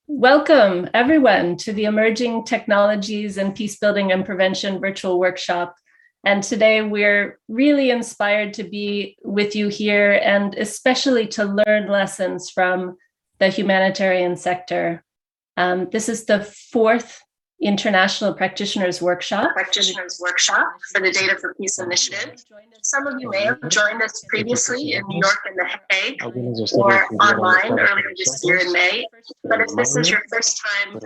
Welcome, everyone, to the Emerging Technologies and Peacebuilding and Prevention virtual workshop. And today we're really inspired to be with you here and especially to learn lessons from the humanitarian sector. This is the fourth International Practitioners Workshop for the Data for Peace Initiative. Some of you may have joined us previously in New York and The Hague or online earlier this year in May. But if this is your first time,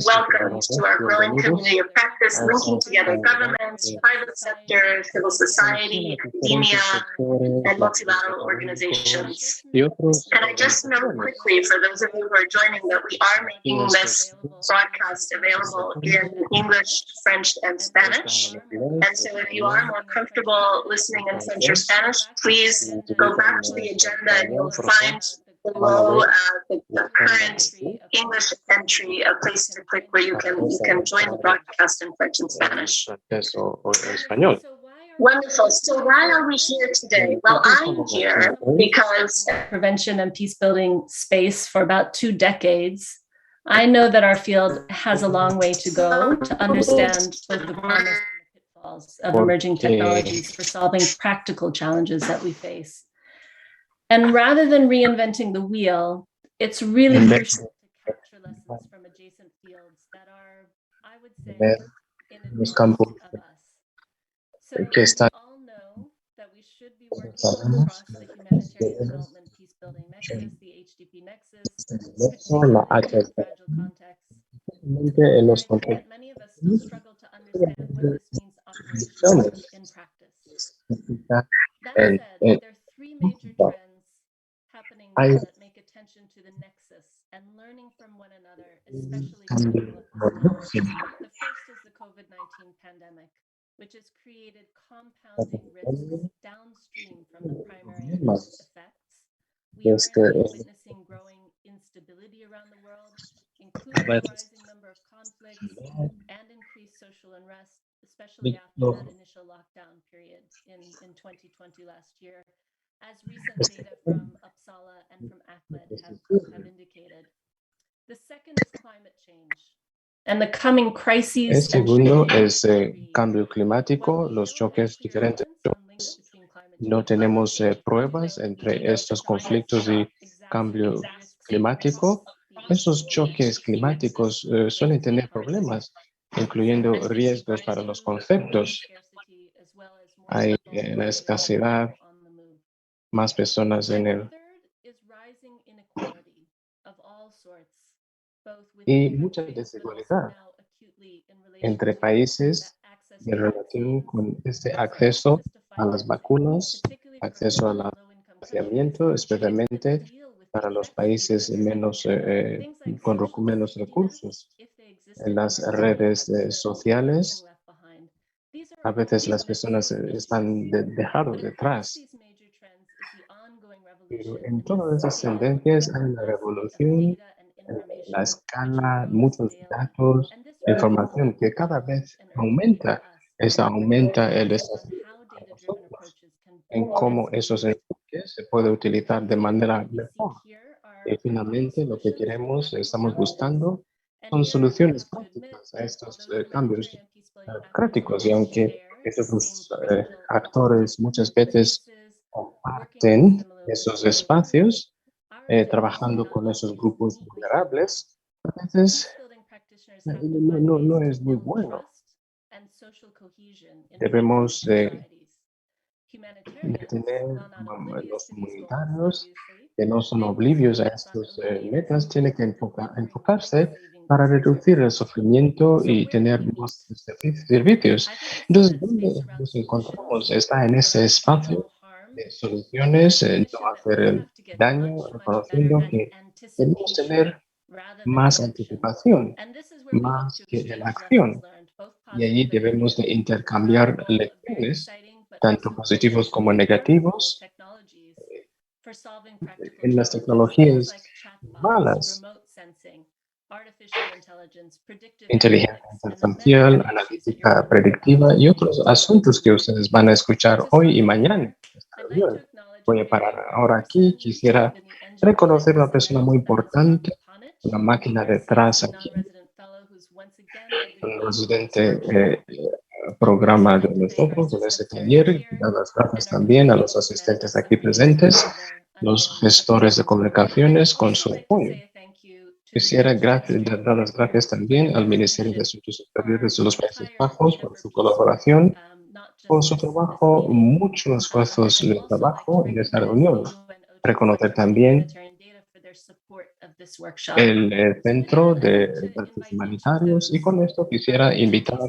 welcome to our growing community of practice linking together governments, private sector, civil society, academia, and multilateral organizations. And I just note quickly for those of you who are joining that we are making this broadcast available in English, French, and Spanish. And so if you are more comfortable listening in French or Spanish, please go back to the agenda and you'll find below the current English entry a place to click where you can join the broadcast in French and Spanish. Wonderful. So why are we here today? Well, I'm here because prevention and peace building space for about 2 decades. I know that our field has a long way to go to understand both the promise and the pitfalls of emerging technologies for solving practical challenges that we face. And rather than reinventing the wheel, it's really crucial to capture lessons from adjacent fields that are, I would say, in advance of us. So we all know that we should be working across the humanitarian development peace-building nexus, the HDP nexus, particularly in fragile contexts. Yet many of us still struggle to understand what this means operationally in practice. That said, there are 3 major trends happening now that make attention to the nexus and learning from one another, especially critical. The first is the COVID-19 pandemic, which has created compounding risks downstream from the primary effects. We are indeed witnessing growing instability around the world, including a rising number of conflicts and increased social unrest, especially after that initial lockdown period in 2020 last year, as recent data from Uppsala and from ACLED have indicated. The second is climate change. And the coming crises. El segundo es cambio climático, los choques diferentes. No tenemos pruebas entre estos conflictos y cambio climático. Esos choques climáticos suelen tener problemas, incluyendo riesgos para los conceptos. Hay la escasez, más personas en el... y mucha desigualdad entre países en relación con este acceso a las vacunas, acceso al financiamiento, especialmente para los países con menos recursos. En las redes sociales, a veces las personas están dejadas detrás. Pero en todas esas tendencias hay una revolución, la escala, muchos datos, información que cada vez aumenta. Aumenta el desafío para nosotros en cómo esos enfoques se pueden utilizar de manera mejor. Y finalmente lo que estamos buscando son soluciones prácticas a estos cambios críticos. Y aunque estos actores muchas veces comparten esos espacios, trabajando con esos grupos vulnerables, a veces no es muy bueno. Debemos de tener los comunitarios que no son oblivios a estas metas, tienen que enfocarse para reducir el sufrimiento y tener más servicios. Entonces, ¿dónde nos encontramos? Está en ese espacio de soluciones, no hacer el daño, reconociendo que debemos tener más anticipación, más que la acción. Y allí debemos de intercambiar lecciones, tanto positivos como negativos, en las tecnologías malas. Inteligencia artificial, analítica predictiva y otros asuntos que ustedes van a escuchar hoy y mañana. Voy a parar ahora aquí. Quisiera reconocer a una persona muy importante una máquina detrás aquí, un residente programa de nosotros en ese taller. Dar las gracias también a los asistentes aquí presentes, los gestores de comunicaciones con su apoyo. Quisiera dar las gracias también al Ministerio de Asuntos Exteriores de los Países Bajos por su colaboración, por su trabajo, muchos esfuerzos de trabajo en esta reunión. Reconocer también el Centro de Datos Humanitarios y con esto quisiera invitar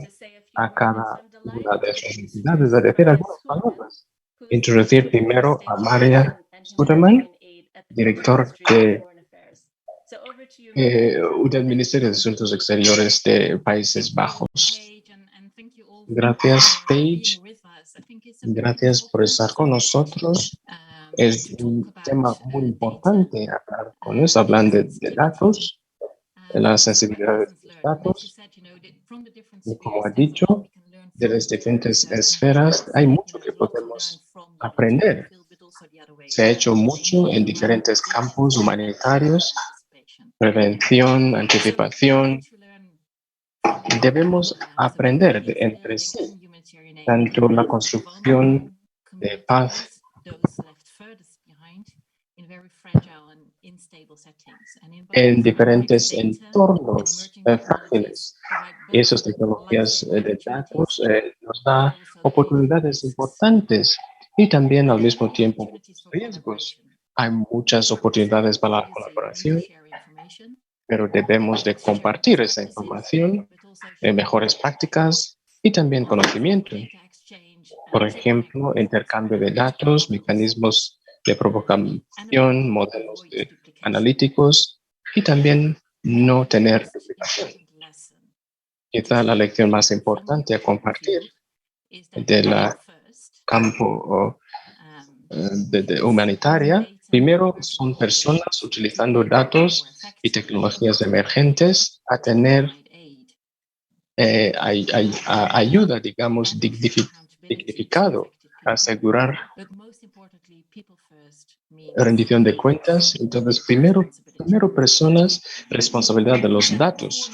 a cada una de estas entidades a decir algunas palabras. Introducir primero a Maria Suderman, director del Ministerio de Asuntos Exteriores de Países Bajos. Gracias, Paige. Gracias por estar con nosotros. Es un tema muy importante hablar con eso, hablan de datos, de la sensibilidad de los datos. Y como ha dicho, de las diferentes esferas hay mucho que podemos aprender. Se ha hecho mucho en diferentes campos humanitarios, prevención, anticipación. Debemos aprender entre sí, tanto la construcción de paz en diferentes entornos frágiles. Y esas tecnologías de datos nos da oportunidades importantes y también al mismo tiempo muchos riesgos. Hay muchas oportunidades para la colaboración, pero debemos de compartir esa información, mejores prácticas y también conocimiento. Por ejemplo, intercambio de datos, mecanismos de provocación, modelos analíticos y también no tener duplicación. Quizá la lección más importante a compartir del campo humanitaria, primero son personas utilizando datos y tecnologías emergentes a tener ayuda, digamos, dignificado, a asegurar rendición de cuentas. Entonces, primero personas, responsabilidad de los datos.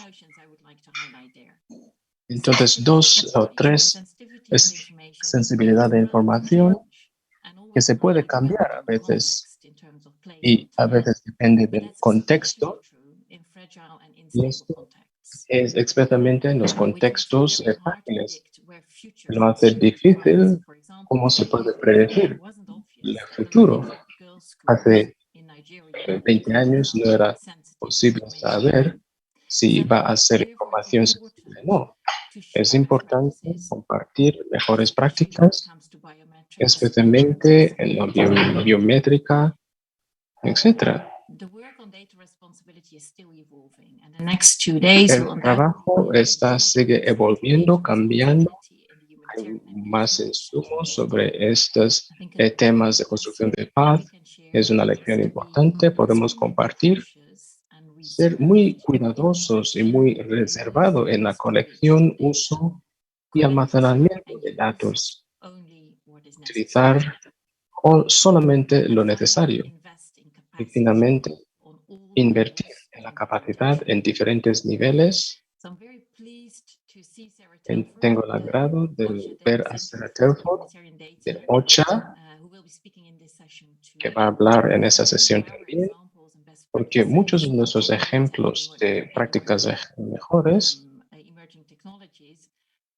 Entonces, 2 o 3 es sensibilidad de información que se puede cambiar a veces y a veces depende del contexto. Y esto es expresamente en los contextos frágiles. Lo hace difícil cómo se puede predecir el futuro. Hace 20 años no era posible saber si va a ser información sensible o no. Es importante compartir mejores prácticas, especialmente en la biométrica, etc. El trabajo sigue evolviendo, cambiando. Hay más insumos sobre estos temas de construcción de paz. Es una lección importante. Podemos compartir, ser muy cuidadosos y muy reservados en la colección, uso y almacenamiento de datos. Utilizar solamente lo necesario. Y finalmente, invertir en la capacidad en diferentes niveles. Tengo el agrado de ver a Sarah Telford de OCHA, que va a hablar en esa sesión también, porque muchos de nuestros ejemplos de prácticas mejores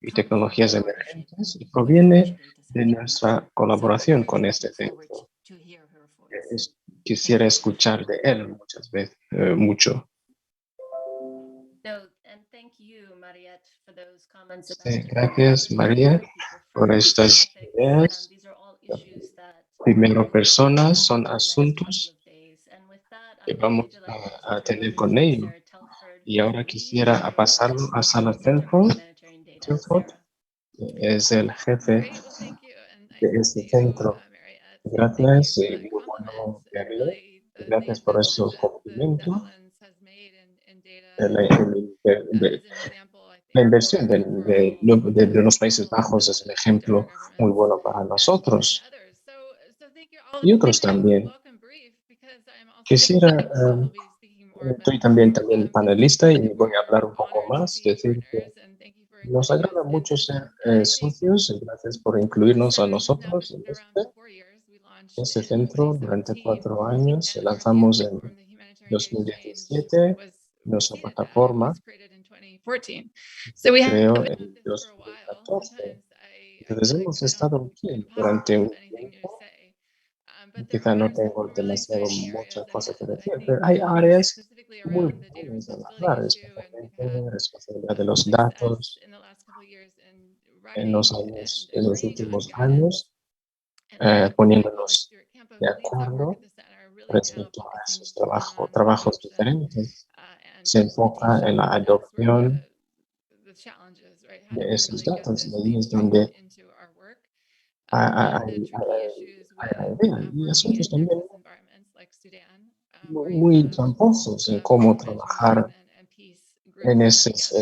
y tecnologías emergentes proviene de nuestra colaboración con este centro. Quisiera escuchar de él muchas veces, mucho. Gracias, María, por estas ideas. Primero, personas son asuntos que vamos a tener con ellos. Y ahora quisiera pasarlo a Sala Telford. Telford es el jefe de este centro. Gracias, muy bueno verlo. Gracias por esos cumplimientos. La inversión de los Países Bajos es un ejemplo muy bueno para nosotros y otros también. Quisiera Estoy también panelista y voy a hablar un poco más, decir que nos agrada mucho ser socios. Gracias por incluirnos a nosotros en este centro durante 4 años. Lanzamos en 2017 nuestra plataforma, creo, en 2014. Entonces hemos estado aquí durante un tiempo. Quizá no tengo demasiado muchas cosas que decir, pero hay áreas muy buenas de hablar, especialmente responsabilidad de los datos en los últimos años, poniéndonos de acuerdo respecto a esos trabajos diferentes. Se enfoca en la adopción de esos datos, y ahí es donde hay la idea. Y asuntos también muy tramposos en cómo trabajar en esos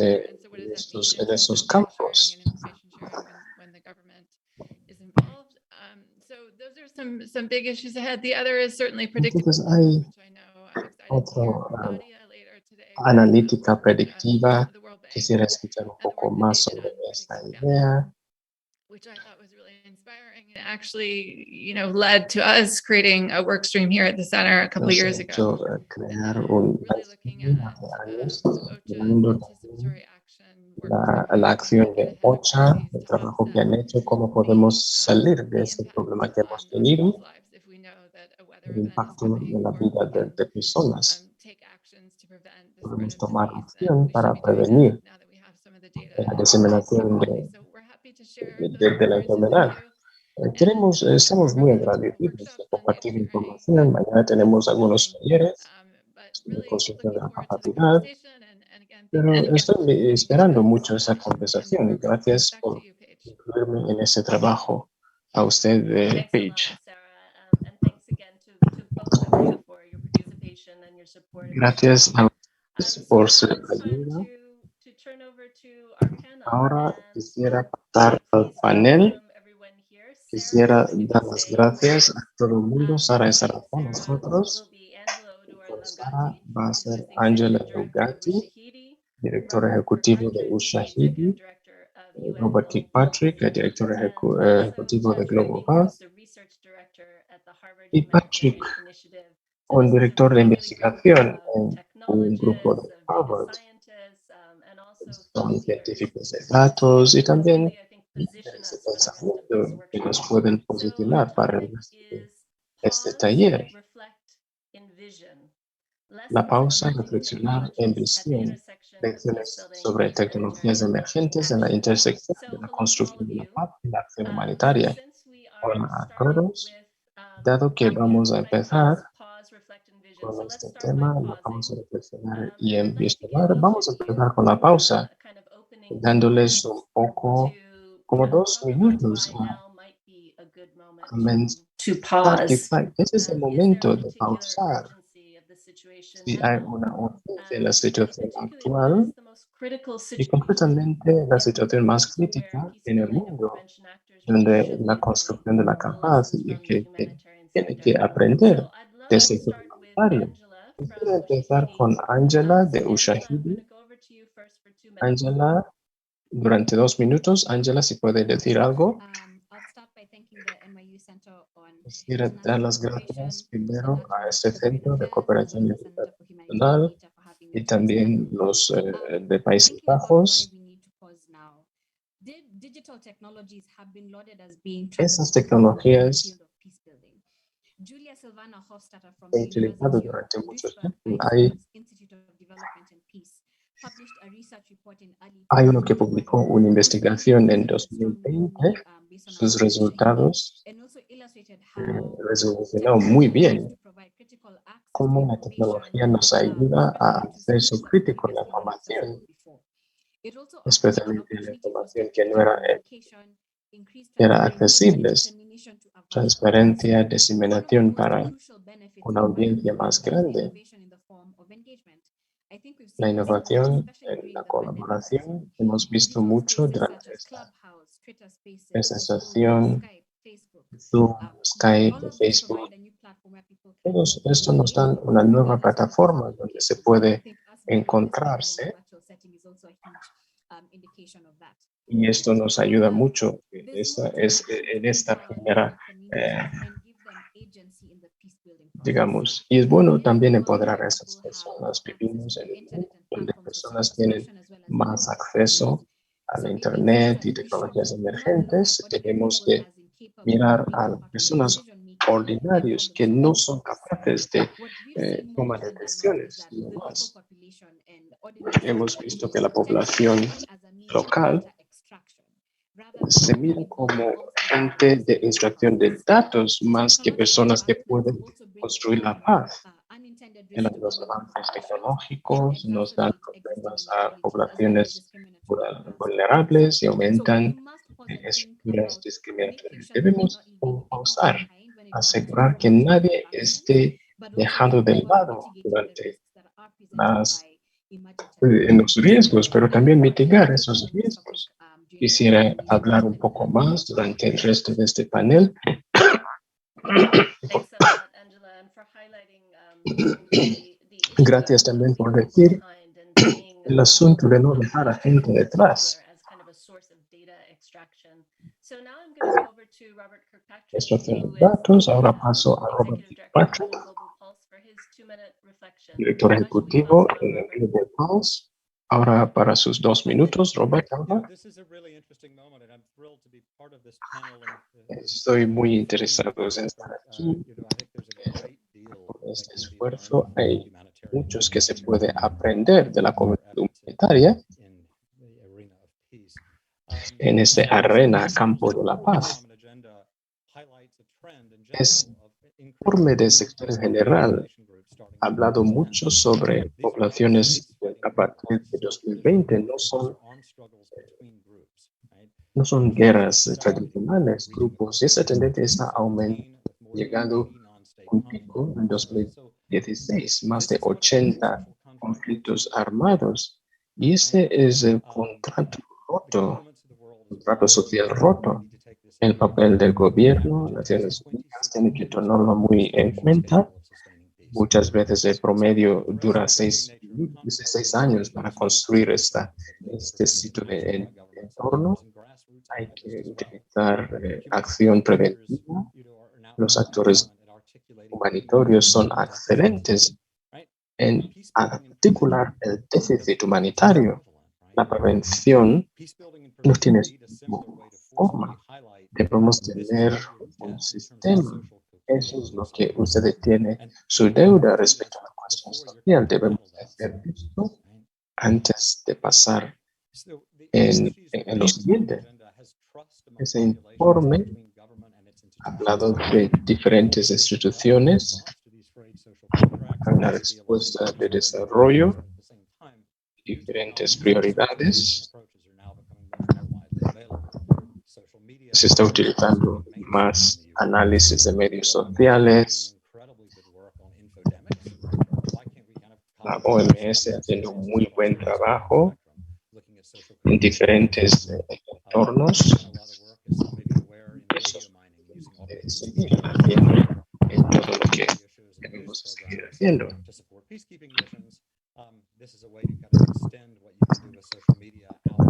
campos. Entonces hay otra analítica predictiva. Quisiera escuchar un poco más sobre esta idea. Which I thought was really inspiring and actually, led to us creating a work stream here at the center a couple of years ago. Crear un hace años, llevando la acción de OCHA, el trabajo que han hecho, cómo podemos salir de ese problema que hemos tenido, el impacto en la vida de personas. Podemos tomar acción para prevenir la diseminación de la enfermedad. Estamos muy agradecidos de compartir información. Mañana tenemos algunos talleres de construcción de la capacidad, pero estoy esperando mucho esa conversación. Gracias por incluirme en ese trabajo. A usted, Paige. Gracias a ustedes por su ayuda. Ahora quisiera pasar al panel. Quisiera dar las gracias a todo el mundo. Sara estará con nosotros. Con Sara va a ser Angela Lugatti, director ejecutivo de Ushahidi, Robert Kirkpatrick, el director ejecutivo de Global Health, y Patrick, un director de investigación en un grupo de Harvard. Son científicos de datos y también líderes de pensamiento que nos pueden posicionar para este taller. La pausa, reflexionar en visión, lecciones sobre tecnologías emergentes en la intersección de la construcción de la paz y la acción humanitaria. Hola a todos. Dado que vamos a empezar con este tema, la pausa, reflexionar y investigar, vamos a empezar con la pausa, dándoles un poco, como 2 minutos a pensar. Ese es el momento de pausar. Si hay una urgencia en la situación actual y concretamente la situación más crítica en el mundo, donde la construcción de la capacidad que tiene que aprender del sector humanitario. Quiero empezar con Angela de Ushahidi. Angela, durante 2 minutos, Angela, si puede decir algo. Quisiera dar las gracias primero a este Centro de Cooperación Internacional y también los de Países Bajos. Esas tecnologías se han utilizado durante mucho tiempo. Hay uno que publicó una investigación en 2020. Sus resultados resolucionaron muy bien cómo la tecnología nos ayuda a acceso crítico a la información, especialmente la información que no era accesible, transparencia, diseminación para una audiencia más grande. La innovación en la colaboración, hemos visto mucho durante esta sesión, Zoom, Skype, Facebook, Todo esto nos da una nueva plataforma donde se puede encontrarse y esto nos ayuda mucho en esta primera, digamos, y es bueno también empoderar a esas personas. Vivimos en un mundo donde personas tienen más acceso a la Internet y tecnologías emergentes. Tenemos que mirar a personas ordinarios que no son capaces de tomar decisiones y demás. Hemos visto que la población local se mira como gente de extracción de datos más que personas que pueden construir la paz. Los avances tecnológicos nos dan problemas a poblaciones vulnerables y aumentan estructuras discriminatorias. Debemos pausar, asegurar que nadie esté dejado de lado durante en los riesgos, pero también mitigar esos riesgos. Quisiera hablar un poco más durante el resto de este panel. Gracias también por decir el asunto de no dejar a gente detrás. Extracción de datos. Ahora paso a Robert Kirkpatrick, director ejecutivo en el Global Pulse. Ahora para sus 2 minutos, Robert. Estoy muy interesado en estar aquí. Con este esfuerzo hay muchos que se puede aprender de la comunidad humanitaria en esta arena, campo de la paz. Es informe del sector en general ha hablado mucho sobre poblaciones a partir de 2020, no son guerras tradicionales, grupos, y esa tendencia está aumentando, llegando a un pico en 2016, más de 80 conflictos armados, y ese es el contrato roto, contrato social roto. El papel del gobierno, Naciones Unidas, tiene que tomarlo muy en cuenta. Muchas veces el promedio dura 6 años para construir este sitio de entorno. Hay que utilizar acción preventiva. Los actores humanitarios son excelentes en articular el déficit humanitario. La prevención no tiene forma. Debemos tener un sistema. Eso es lo que usted tiene su deuda respecto a la cuestión social. Debemos hacer esto antes de pasar en lo siguiente. Ese informe ha hablado de diferentes instituciones, una respuesta de desarrollo, diferentes prioridades. Se está utilizando más análisis de medios sociales. La OMS haciendo un muy buen trabajo en diferentes entornos. Eso es seguir haciendo en todo lo que debemos seguir haciendo.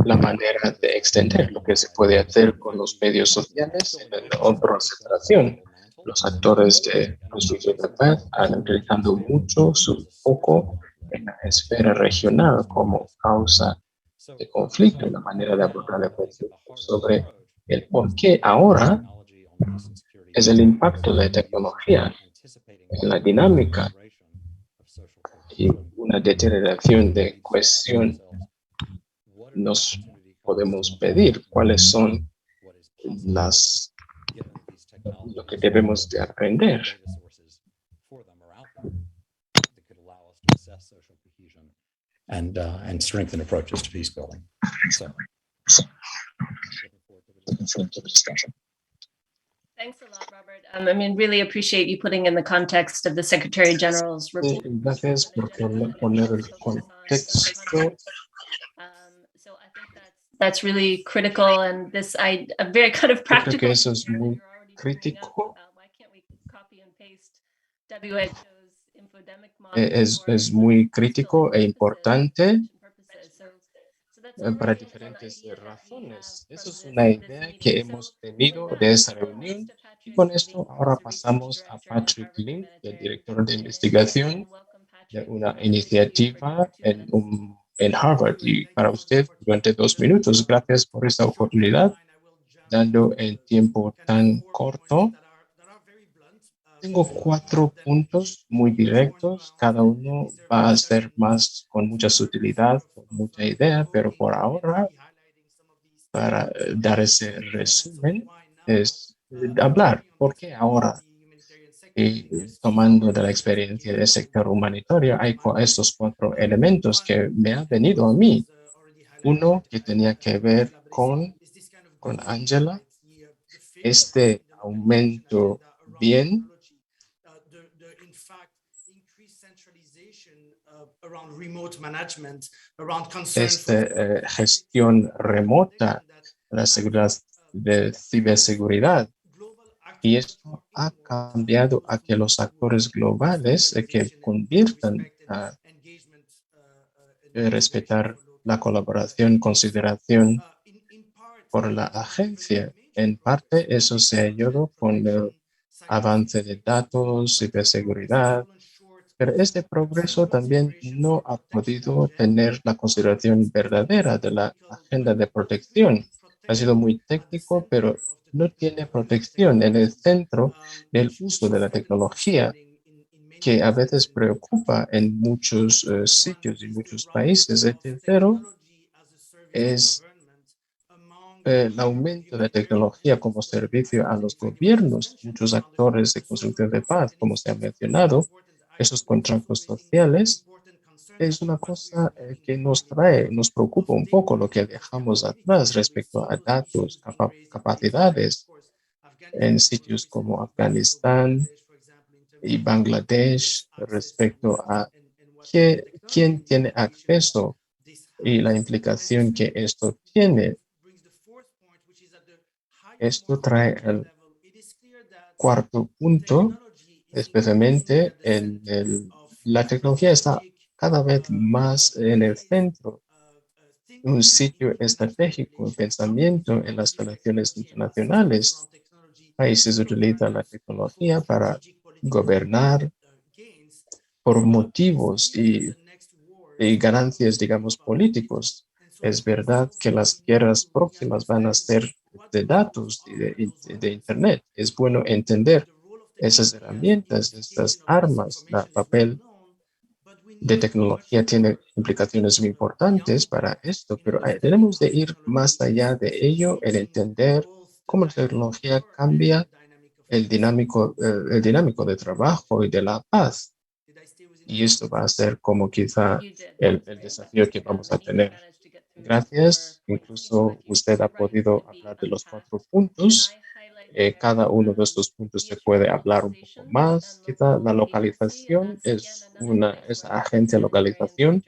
La manera de extender lo que se puede hacer con los medios sociales en otra situación. Los actores de construcción de paz han utilizado mucho su foco en la esfera regional como causa de conflicto, la manera de abordar el conflicto sobre el por qué ahora es el impacto de la tecnología en la dinámica y una deterioración de cohesión. Nos podemos pedir cuáles son lo que debemos de aprender. And strengthen approaches to peace building. Thanks a lot, Robert. I mean, really appreciate you putting in the context of the Secretary General's report. Gracias por poner el contexto. So I think that's really critical, and a very kind of practical. Creo que eso es muy crítico. Why can't we copy and paste es muy crítico e importante para diferentes razones. Eso es una idea que hemos tenido de esa reunión. Y con esto ahora pasamos a Patrick Link, el director de investigación de una iniciativa en Harvard. Y para usted, durante 2 minutos, gracias por esta oportunidad, dando el tiempo tan corto. Tengo 4 puntos muy directos, cada uno va a ser más con mucha sutilidad, con mucha idea, pero por ahora, para dar ese resumen, es hablar. ¿Por qué ahora? Y tomando de la experiencia del sector humanitario, hay estos 4 elementos que me han venido a mí. Uno que tenía que ver con Angela, este aumento bien gestión remota, la seguridad de ciberseguridad. Y esto ha cambiado a que los actores globales que conviertan a respetar la colaboración, consideración por la agencia. En parte, eso se ayudó con el avance de datos, ciberseguridad, pero este progreso también no ha podido tener la consideración verdadera de la agenda de protección. Ha sido muy técnico, pero no tiene protección en el centro del uso de la tecnología, que a veces preocupa en muchos sitios y muchos países. El tercero es el aumento de tecnología como servicio a los gobiernos, muchos actores de construcción de paz, como se ha mencionado, esos contratos sociales, es una cosa que nos preocupa un poco lo que dejamos atrás respecto a datos, capacidades en sitios como Afganistán y Bangladesh respecto a quién tiene acceso y la implicación que esto tiene. Esto trae el cuarto punto, especialmente la tecnología está cada vez más en el centro, un sitio estratégico de pensamiento en las relaciones internacionales. Países utilizan la tecnología para gobernar por motivos y ganancias, digamos, políticos. Es verdad que las guerras próximas van a ser de datos y de Internet. Es bueno entender esas herramientas, estas armas, el papel de tecnología tiene implicaciones muy importantes para esto, pero tenemos de ir más allá de ello en entender cómo la tecnología cambia el dinámico de trabajo y de la paz. Y esto va a ser como quizá el desafío que vamos a tener. Gracias. Incluso usted ha podido hablar de los 4 puntos. Cada uno de estos puntos se puede hablar un poco más. Quizá la localización esa agencia de localización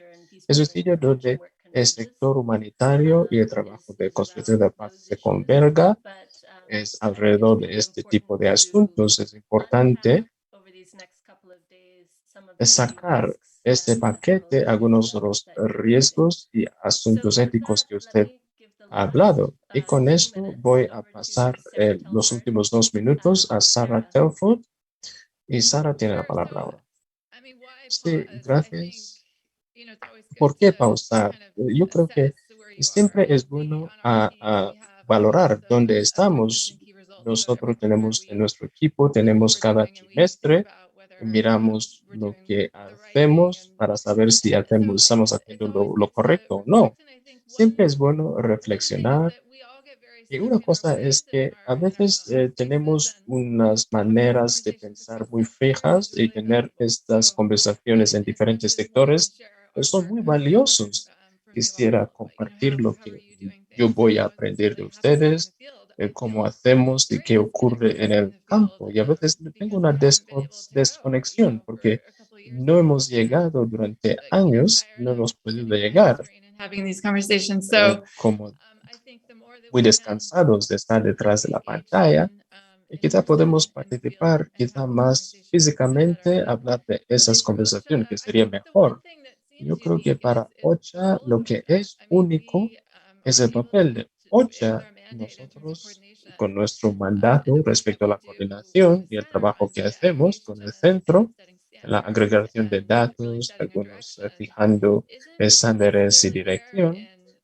es un sitio donde el sector humanitario y el trabajo de construcción de paz se converga. Es alrededor de este tipo de asuntos. Es importante sacar este paquete algunos de los riesgos y asuntos éticos que usted ha hablado. Y con esto voy a pasar los últimos 2 minutos a Sarah Telford. Y Sarah tiene la palabra ahora. Sí, gracias. ¿Por qué pausar? Yo creo que siempre es bueno a valorar dónde estamos. Nosotros tenemos en nuestro equipo, tenemos cada trimestre, miramos lo que hacemos para saber si estamos haciendo lo correcto o no. Siempre es bueno reflexionar. Y una cosa es que a veces tenemos unas maneras de pensar muy fijas y tener estas conversaciones en diferentes sectores son muy valiosos. Quisiera compartir lo que yo voy a aprender de ustedes, cómo hacemos y qué ocurre en el campo. Y a veces tengo una desconexión porque no hemos llegado durante años, no hemos podido llegar como muy descansados de estar detrás de la pantalla. Y quizá podemos participar, quizá más físicamente, hablar de esas conversaciones, que sería mejor. Yo creo que para OCHA lo que es único es el papel de OCHA. Nosotros, con nuestro mandato respecto a la coordinación y el trabajo que hacemos con el centro, la agregación de datos, algunos fijando estándares y dirección,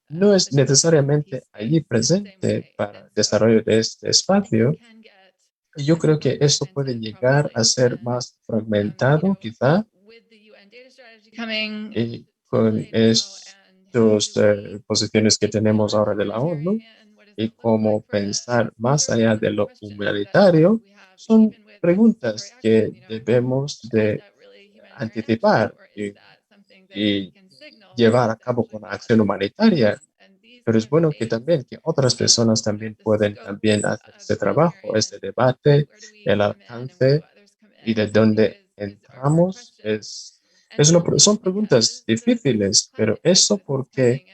no es necesariamente allí presente para el desarrollo de este espacio. Yo creo que esto puede llegar a ser más fragmentado, quizá, y con estas posiciones que tenemos ahora de la ONU, y cómo pensar más allá de lo humanitario, son preguntas que debemos de anticipar y llevar a cabo con acción humanitaria. Pero es bueno que también que otras personas también pueden también hacer ese trabajo, ese debate, el alcance y de dónde entramos. Son preguntas difíciles, pero eso porque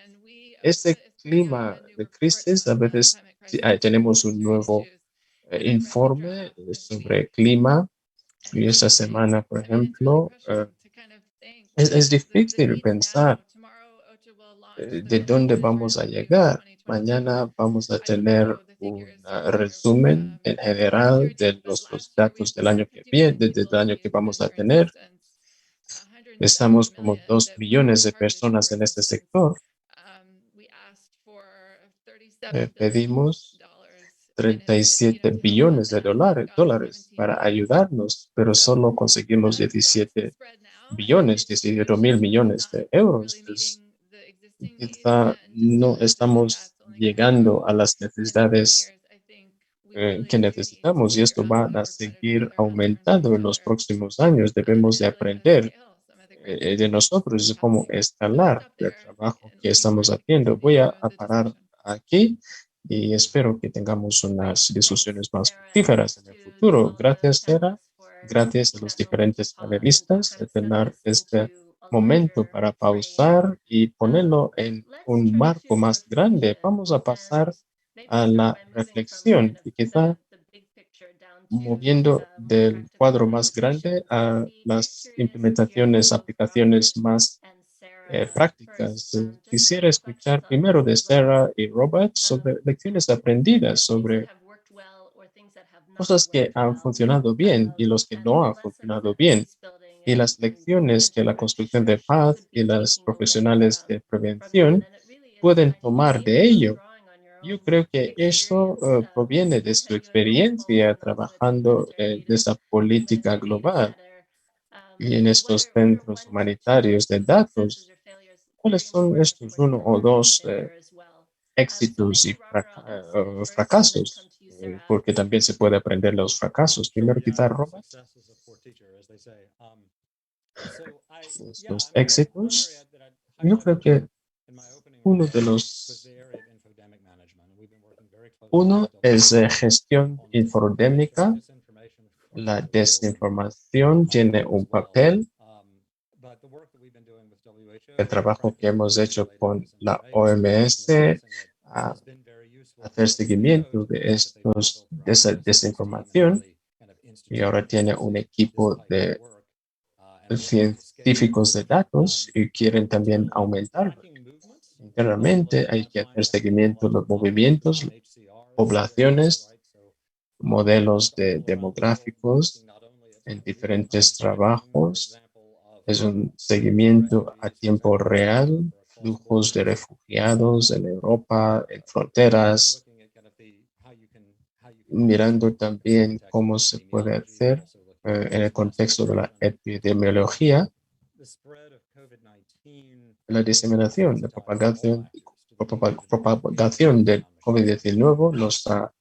ese clima de crisis, a veces sí, tenemos un nuevo informe sobre clima y esta semana, por ejemplo, es difícil pensar de dónde vamos a llegar. Mañana vamos a tener un resumen en general de los datos del año que viene, del año que vamos a tener. Estamos como 2 millones de personas en este sector. Pedimos 37 billones de dólares para ayudarnos, pero solo conseguimos 17 billones, 18.000 millones de euros. Entonces, quizá no estamos llegando a las necesidades que necesitamos y esto va a seguir aumentando en los próximos años. Debemos de aprender de nosotros cómo escalar el trabajo que estamos haciendo. Voy a parar aquí y espero que tengamos unas discusiones más fructíferas en el futuro. Gracias, Sara. Gracias a los diferentes panelistas de tener este momento para pausar y ponerlo en un marco más grande. Vamos a pasar a la reflexión y quizá moviendo del cuadro más grande a las implementaciones, aplicaciones más prácticas. Quisiera escuchar primero de Sarah y Robert sobre lecciones aprendidas, sobre cosas que han funcionado bien y los que no han funcionado bien, y las lecciones que la construcción de paz y las profesionales de prevención pueden tomar de ello. Yo creo que eso proviene de su experiencia trabajando en esa política global y en estos centros humanitarios de datos. ¿Cuáles son estos uno o dos éxitos y fracasos? Porque también se puede aprender los fracasos. Primero, quizá, Robert, estos éxitos. Yo creo que uno de los uno es gestión infodémica. La desinformación tiene un papel. El trabajo que hemos hecho con la OMS a hacer seguimiento de esa desinformación, y ahora tiene un equipo de científicos de datos y quieren también aumentarlo. Internamente hay que hacer seguimiento de los movimientos, poblaciones, modelos demográficos en diferentes trabajos. Es un seguimiento a tiempo real, flujos de refugiados en Europa, en fronteras, mirando también cómo se puede hacer en el contexto de la epidemiología, la diseminación, la propagación del COVID-19 nos ha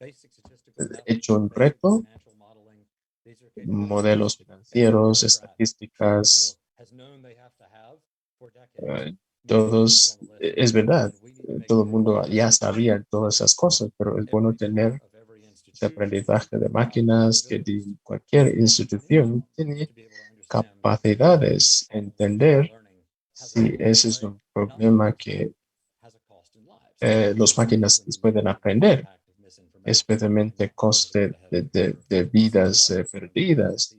hecho un reto, modelos financieros, estadísticas, todos, es verdad, todo el mundo ya sabía todas esas cosas, pero es bueno tener ese aprendizaje de máquinas que cualquier institución tiene capacidades, entender si ese es un problema que las máquinas pueden aprender. especialmente coste de vidas perdidas.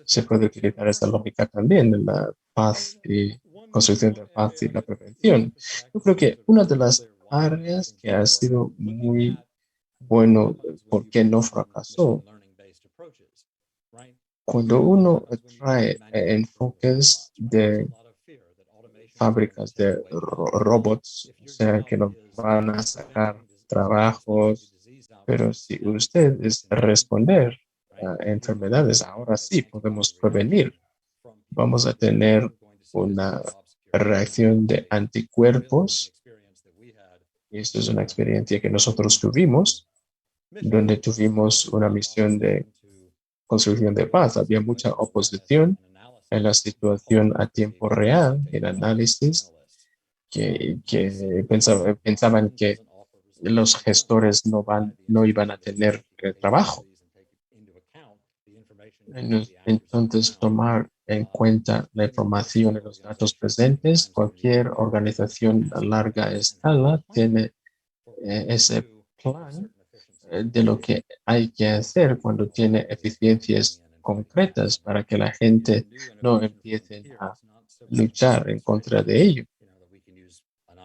Se puede utilizar esta lógica también en la paz y construcción de paz y la prevención. Yo creo que una de las áreas que ha sido muy bueno, ¿por qué no fracasó? Cuando uno trae enfoques de fábricas de robots, o sea, que nos van a sacar trabajos, pero si usted es responder a enfermedades, ahora sí podemos prevenir. Vamos a tener una reacción de anticuerpos. Y esto es una experiencia que nosotros tuvimos, donde tuvimos una misión de construcción de paz. Había mucha oposición en la situación a tiempo real, el análisis, que pensaban que los gestores no iban a tener trabajo. Entonces, tomar en cuenta la información y los datos presentes, cualquier organización a larga escala tiene ese plan de lo que hay que hacer cuando tiene eficiencias concretas para que la gente no empiece a luchar en contra de ello.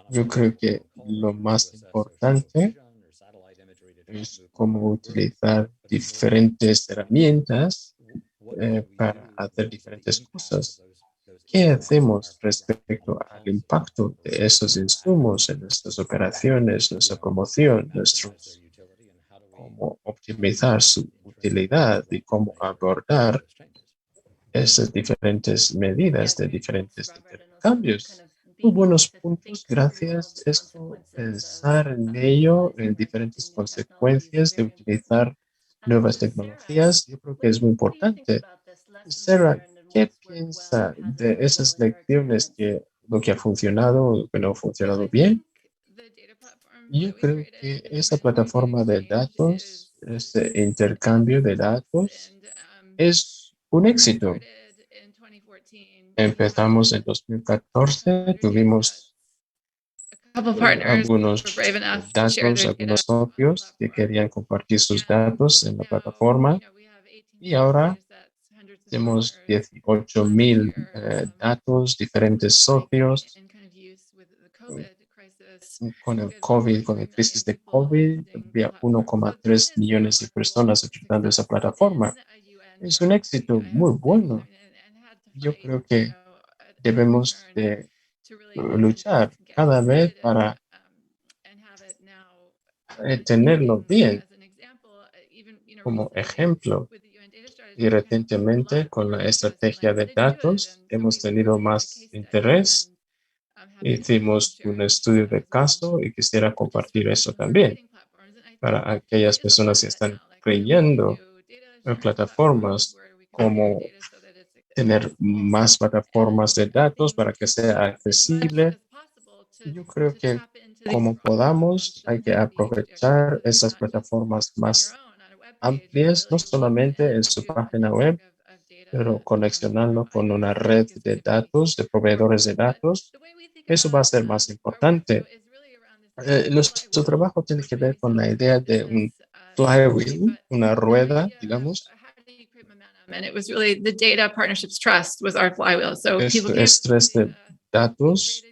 Yo creo que lo más importante es cómo utilizar diferentes herramientas para hacer diferentes cosas. ¿Qué hacemos respecto al impacto de esos insumos en nuestras operaciones, nuestra promoción, cómo optimizar su utilidad y cómo abordar esas diferentes medidas de diferentes intercambios? Muy buenos puntos, gracias. Esto, pensar en ello, en diferentes consecuencias de utilizar nuevas tecnologías, yo creo que es muy importante. Sarah, ¿qué piensa de esas lecciones que lo que ha funcionado, lo que no ha funcionado bien? Yo creo que esa plataforma de datos, ese intercambio de datos, es un éxito. Empezamos en 2014, tuvimos algunos datos, algunos socios que querían compartir sus datos en la plataforma y ahora tenemos 18,000 datos, diferentes socios. Con el COVID, con la crisis de COVID, había 1,3 millones de personas utilizando esa plataforma. Es un éxito muy bueno. Yo creo que debemos de luchar cada vez para tenerlo bien. Como ejemplo, y recientemente con la estrategia de datos hemos tenido más interés. Hicimos un estudio de caso y quisiera compartir eso también para aquellas personas que están creyendo en plataformas como tener más plataformas de datos para que sea accesible. Yo creo que como podamos, hay que aprovechar esas plataformas más amplias, no solamente en su página web, pero conexionarlo con una red de datos, de proveedores de datos. Eso va a ser más importante. Nuestro trabajo tiene que ver con la idea de un flywheel, una rueda, digamos. And it was really the data partnerships trust was our flywheel. So people Estrés de datos,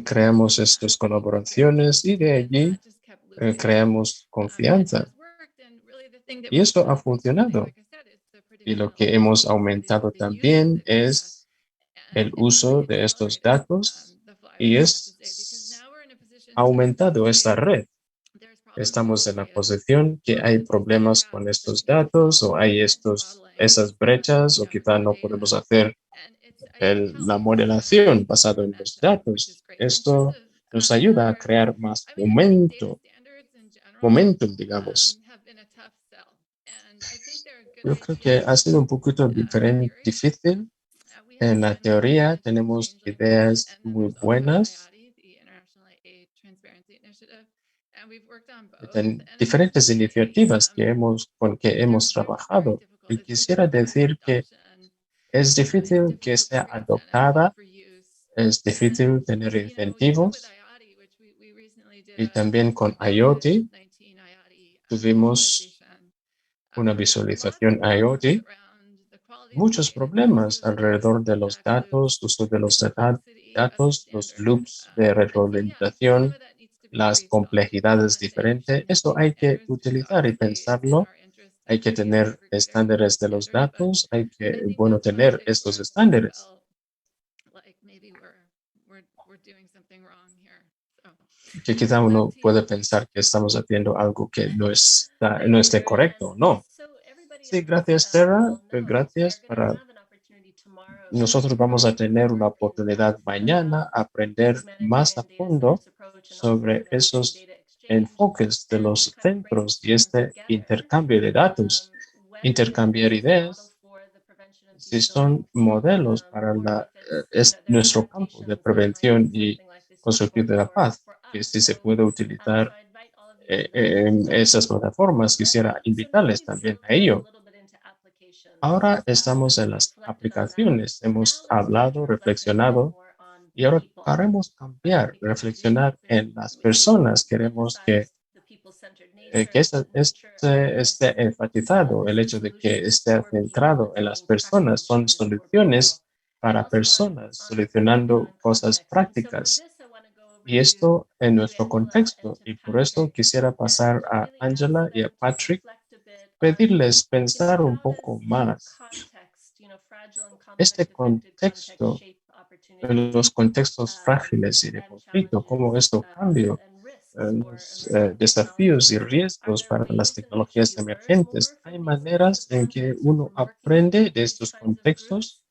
creamos estas colaboraciones y de allí creamos confianza. Y esto ha funcionado. Y lo que hemos aumentado también es el uso de estos datos y es aumentado esta red. Estamos en la posición que hay problemas con estos datos o hay esas brechas o quizá no podemos hacer la modelación basada en los datos. Esto nos ayuda a crear más momentum, digamos. Yo creo que ha sido un poquito difícil. En la teoría tenemos ideas muy buenas, diferentes iniciativas con que hemos trabajado. Y quisiera decir que es difícil que sea adoptada, es difícil tener incentivos. Y también con IoT tuvimos una visualización IoT, muchos problemas alrededor de los datos, uso de los datos, los loops de retroalimentación, las complejidades diferentes. Esto hay que utilizar y pensarlo. Hay que tener estándares de los datos. Hay que, bueno, tener estos estándares. Que quizá uno puede pensar que estamos haciendo algo que no esté correcto. No. Sí, gracias, Sarah. Gracias para... Nosotros vamos a tener una oportunidad mañana a aprender más a fondo sobre esos enfoques de los centros y este intercambio de datos, intercambiar ideas, si son modelos para es nuestro campo de prevención y construcción de la paz, que si se puede utilizar en esas plataformas, quisiera invitarles también a ello. Ahora estamos en las aplicaciones, hemos hablado, reflexionado y ahora queremos cambiar, reflexionar en las personas. Queremos que esté enfatizado, el hecho de que esté centrado en las personas. Son soluciones para personas, solucionando cosas prácticas. Y esto en nuestro contexto. Y por eso quisiera pasar a Angela y a Patrick, pedirles pensar un poco más. Este contexto, los contextos frágiles y de conflicto, cómo esto cambia los desafíos y riesgos para las tecnologías emergentes. Hay maneras en que uno aprende de estos contextos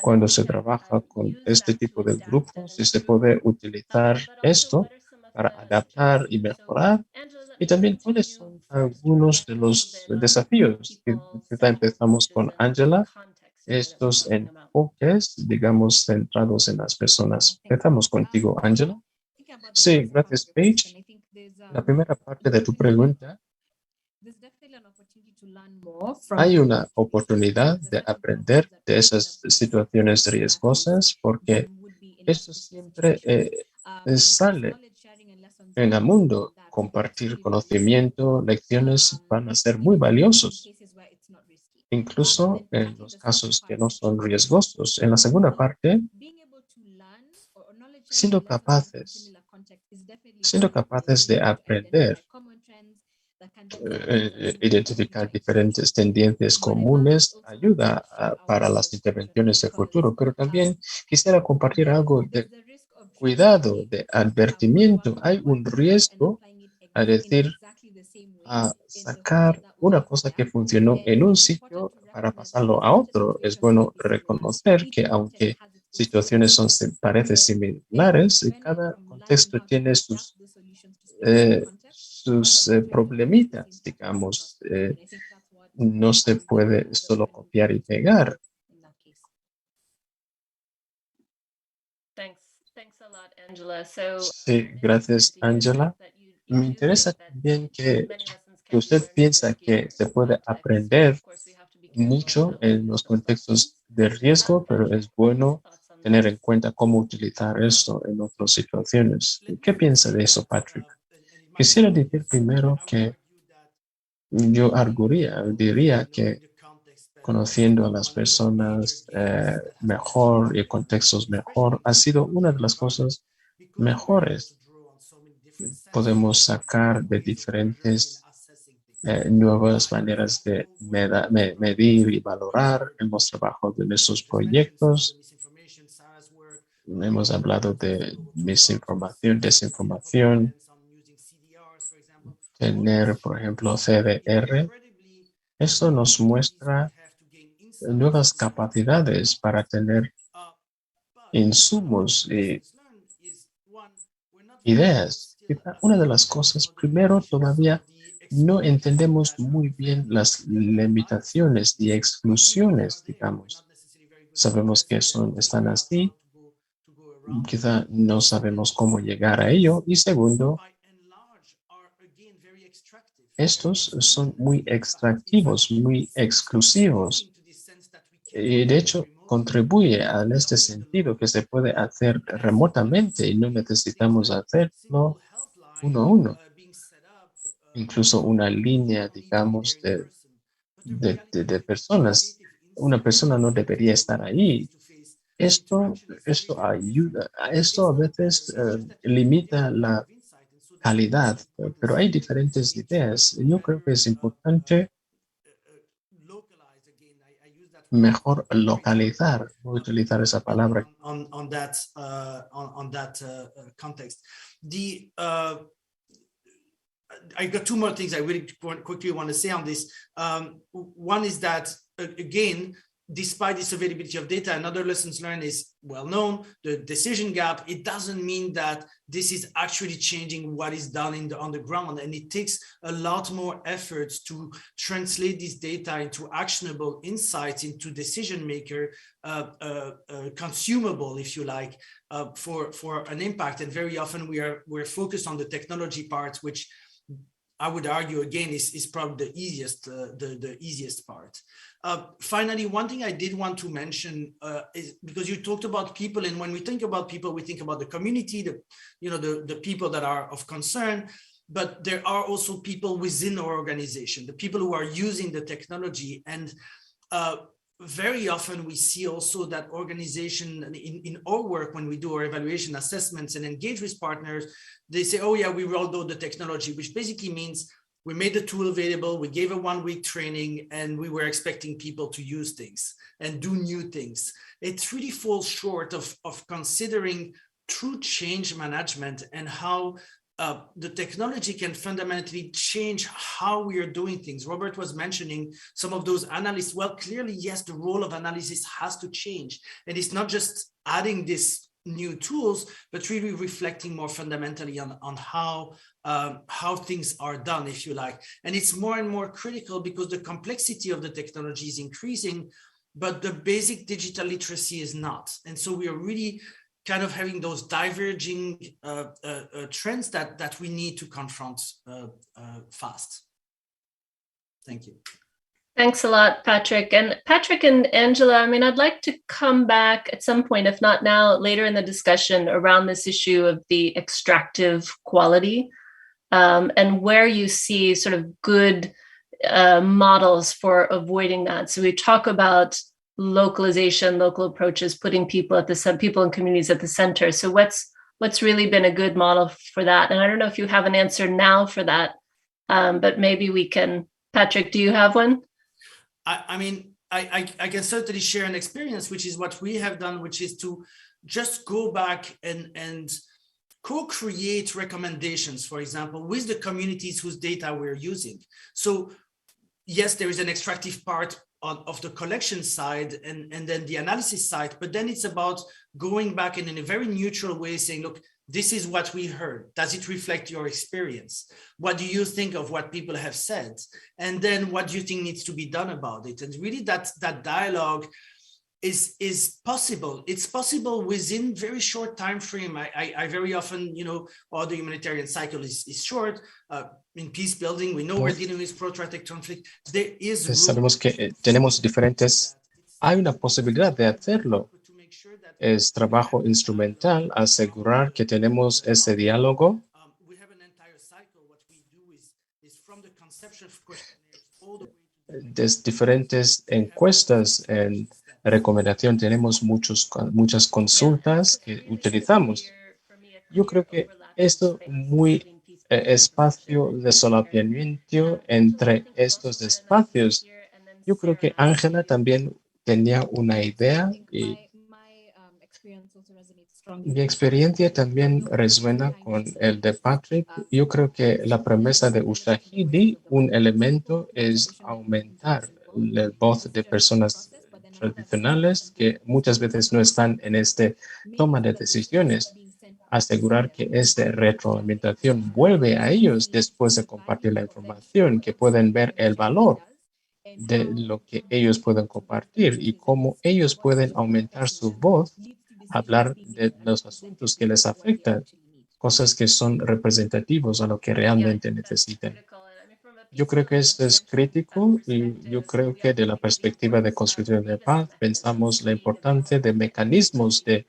cuando se trabaja con este tipo de grupos y se puede utilizar esto para adaptar y mejorar. Y también cuáles son algunos de los desafíos. Quizá empezamos con Angela, estos enfoques, digamos, centrados en las personas. Empezamos contigo, Angela. Sí, gracias, Paige. La primera parte de tu pregunta, hay una oportunidad de aprender de esas situaciones riesgosas porque eso siempre sale en el mundo. Compartir conocimiento, lecciones van a ser muy valiosos, incluso en los casos que no son riesgosos. En la segunda parte, siendo capaces, siendo capaces de aprender, identificar diferentes tendencias comunes ayuda para las intervenciones de futuro, pero también quisiera compartir algo de cuidado, de advertimiento. Hay un riesgo a decir, a sacar una cosa que funcionó en un sitio para pasarlo a otro. Es bueno reconocer que aunque situaciones parecen similares, cada contexto tiene sus problemitas, digamos. No se puede solo copiar y pegar. Sí, gracias, Angela. Me interesa también que usted piensa que se puede aprender mucho en los contextos de riesgo, pero es bueno tener en cuenta cómo utilizar esto en otras situaciones. ¿Qué piensa de eso, Patrick? Quisiera decir primero que yo diría que conociendo a las personas mejor y contextos mejor ha sido una de las cosas mejores. Podemos sacar de diferentes nuevas maneras de medir y valorar. Hemos trabajado en estos proyectos. Hemos hablado de misinformación, desinformación, tener, por ejemplo, CDR. Esto nos muestra nuevas capacidades para tener insumos y ideas. Una de las cosas, primero, todavía no entendemos muy bien las limitaciones y exclusiones, digamos. Sabemos que están así, quizá no sabemos cómo llegar a ello. Y segundo, estos son muy extractivos, muy exclusivos. Y de hecho, contribuye a este sentido que se puede hacer remotamente y no necesitamos hacerlo uno a uno, incluso una línea, digamos, de personas. Una persona no debería estar ahí. Esto ayuda, esto a veces limita la calidad, pero hay diferentes ideas. Yo creo que es importante mejor localizar, voy a utilizar esa palabra. On that context. I got two more things I really quickly want to say on this. One is that, again, despite this availability of data, another lessons learned is well known, the decision gap. It doesn't mean that this is actually changing what is done on the ground. And it takes a lot more efforts to translate this data into actionable insights, into decision maker, consumable, if you like, for an impact. And very often we're focused on the technology part, which I would argue again is probably the easiest part. Finally, one thing I did want to mention is because you talked about people, and when we think about people, we think about the community, the people that are of concern, but there are also people within our organization, the people who are using the technology. And very often we see also that organization in our work, when we do our evaluation assessments and engage with partners, they say, oh yeah, we rolled out the technology, which basically means we made the tool available, we gave a 1 week training, and we were expecting people to use things and do new things. It really falls short of considering true change management and how the technology can fundamentally change how we are doing things. Robert was mentioning some of those analysts. Well, clearly, yes, the role of analysis has to change. And it's not just adding these new tools, but really reflecting more fundamentally on how things are done, if you like. And it's more and more critical because the complexity of the technology is increasing, but the basic digital literacy is not. And so we are really kind of having those diverging trends that we need to confront fast. Thank you. Thanks a lot, Patrick. And Patrick and Angela, I mean, I'd like to come back at some point, if not now, later in the discussion around this issue of the extractive quality and where you see sort of good models for avoiding that. So we talk about localization, local approaches, putting people and communities at the center. So what's really been a good model for that? And I don't know if you have an answer now for that, but maybe we can. Patrick, do you have one? I mean, I can certainly share an experience, which is what we have done, which is to just go back and co-create recommendations, for example, with the communities whose data we're using. So yes, there is an extractive part of the collection side and then the analysis side, but then it's about going back and in a very neutral way saying, look, this is what we heard. Does it reflect your experience? What do you think of what people have said? And then what do you think needs to be done about it? And really that dialogue is possible. It's possible within very short time frame. I very often, while the humanitarian cycle is short, in peace building, we know we're dealing with protracted conflict. There is Sabemos que tenemos diferentes, hay una posibilidad de hacerlo. Es trabajo instrumental asegurar que tenemos ese diálogo. Desde diferentes encuestas en recomendación tenemos muchas consultas que utilizamos. Yo creo que esto muy espacio de solapamiento entre estos espacios. Yo creo que Ángela también tenía una idea y mi experiencia también resuena con el de Patrick. Yo creo que la promesa de Ushahidi, un elemento es aumentar la voz de personas tradicionales que muchas veces no están en este toma de decisiones. Asegurar que esta retroalimentación vuelve a ellos después de compartir la información, que pueden ver el valor de lo que ellos pueden compartir y cómo ellos pueden aumentar su voz, hablar de los asuntos que les afectan, cosas que son representativos a lo que realmente necesitan. Yo creo que esto es crítico y yo creo que de la perspectiva de construcción de paz pensamos la importancia de mecanismos de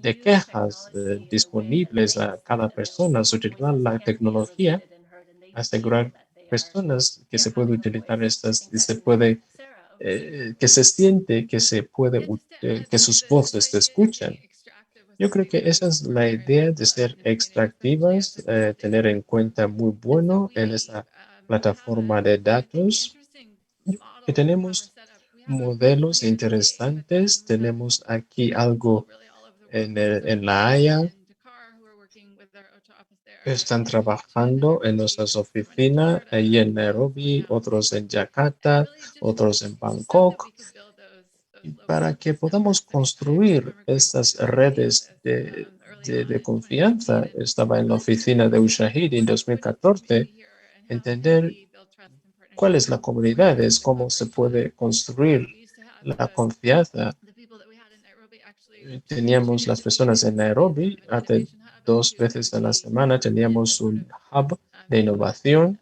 de quejas disponibles a cada persona, utilizar la tecnología, asegurar personas que se puede utilizar estas y se puede, que se siente que se puede, que sus voces se escuchan. Yo creo que esa es la idea de ser extractivas, tener en cuenta muy bueno en esta plataforma de datos. Que tenemos modelos interesantes, tenemos aquí algo en La Haya, están trabajando en nuestras oficinas, ahí en Nairobi, otros en Yakarta, otros en Bangkok, para que podamos construir estas redes de confianza. Estaba en la oficina de Ushahidi en 2014, entender cuál es la comunidad, es cómo se puede construir la confianza. Teníamos las personas en Nairobi, hace 2 veces a la semana teníamos un hub de innovación.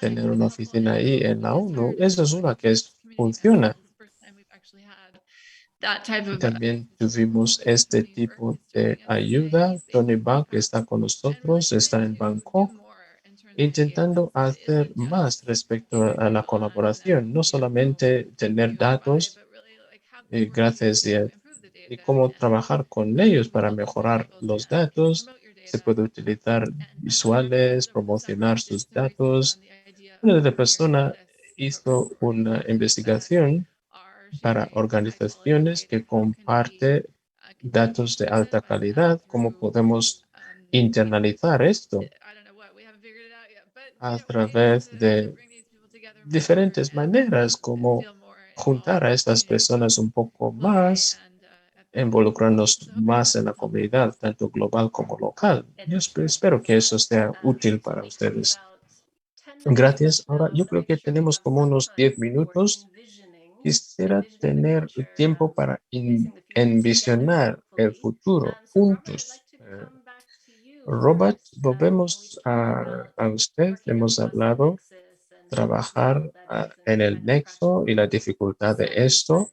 Tener una oficina ahí en la ONU, eso es una que funciona. Y también tuvimos este tipo de ayuda. Tony Buck está con nosotros, está en Bangkok, intentando hacer más respecto a la colaboración, no solamente tener datos, gracias y cómo trabajar con ellos para mejorar los datos. Se puede utilizar visuales, promocionar sus datos. Una de las personas hizo una investigación para organizaciones que comparte datos de alta calidad, cómo podemos internalizar esto a través de diferentes maneras, como juntar a estas personas un poco más, involucrarnos más en la comunidad, tanto global como local. Yo espero que eso sea útil para ustedes. Gracias. Ahora, yo creo que tenemos como unos 10 minutos. Quisiera tener tiempo para envisionar el futuro juntos. Robert, volvemos a usted. Hemos hablado trabajar en el nexo y la dificultad de esto.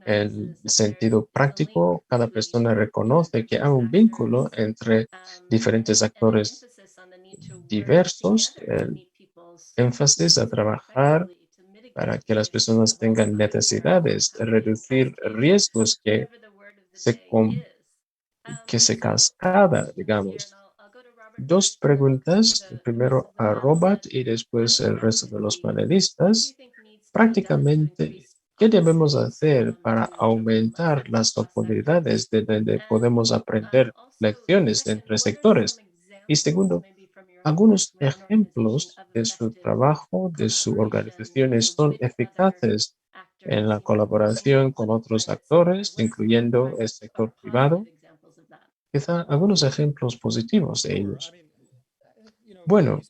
En sentido práctico, cada persona reconoce que hay un vínculo entre diferentes actores diversos. El énfasis a trabajar para que las personas tengan necesidades, reducir riesgos que se cascada, digamos. Dos preguntas, primero a Robert y después el resto de los panelistas. Prácticamente, ¿qué debemos hacer para aumentar las oportunidades de donde podemos aprender lecciones entre sectores? Y segundo, algunos ejemplos de su trabajo, de su organización, son eficaces en la colaboración con otros actores, incluyendo el sector privado. Quizá algunos ejemplos positivos de ellos. Bueno,